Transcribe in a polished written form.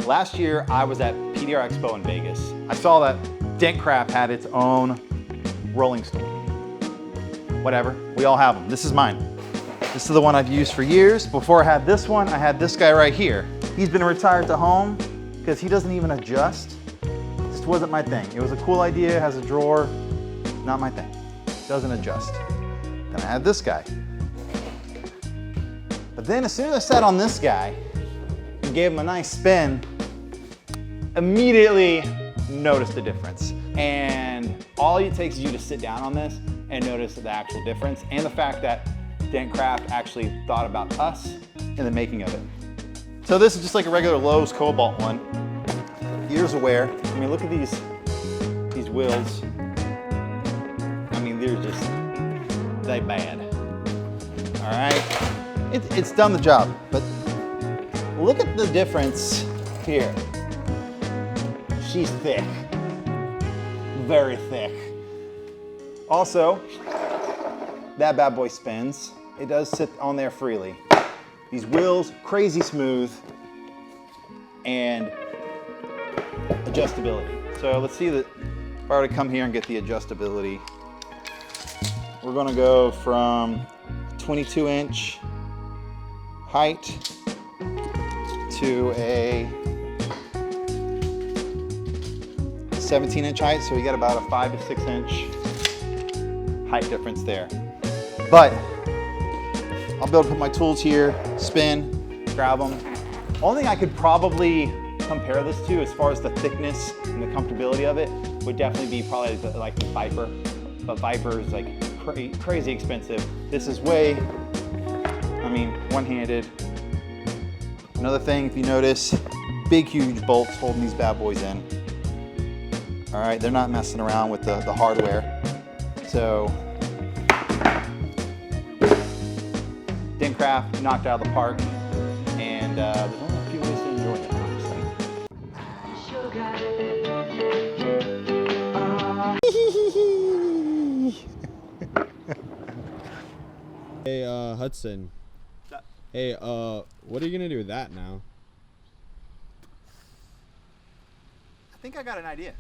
Last year, I was at PDR Expo in Vegas. I saw that Dent Craft had its own rolling stool. Whatever, we all have them. This is mine. This is the one I've used for years. Before I had this one, I had this guy right here. He's been retired to home because he doesn't even adjust. Just wasn't my thing. It was a cool idea, has a drawer, not my thing. Doesn't adjust. Then I had this guy. But then as soon as I sat on this guy and gave him a nice spin, immediately noticed the difference. And all it takes is you to sit down on this and notice the actual difference and the fact that Dent Craft actually thought about us in the making of it. So this is just like a regular Lowe's Cobalt one. Years of wear. I mean, look at these wheels. I mean, they're just, they bad. All right, it's done the job, but look at the difference here. She's thick, very thick. Also, that bad boy spins. It does sit on there freely. These wheels, crazy smooth, and adjustability. So let's see that if I were to come here and get the adjustability, we're gonna go from 22-inch height to a 17-inch height. So we got about a 5 to 6 inch height difference there. But I'll be able to put my tools here, spin, grab them. Only thing I could probably compare this to as far as the thickness and the comfortability of it would definitely be probably like the Viper. But Viper is like crazy expensive. This is way, I mean, one-handed. Another thing, if you notice, big, huge bolts holding these bad boys in. All right, they're not messing around with the hardware. So, Dent Craft knocked out of the park, and there's only a few ways to enjoy it, honestly. Hey, Hudson. Hey, what are you gonna do with that now? I think I got an idea.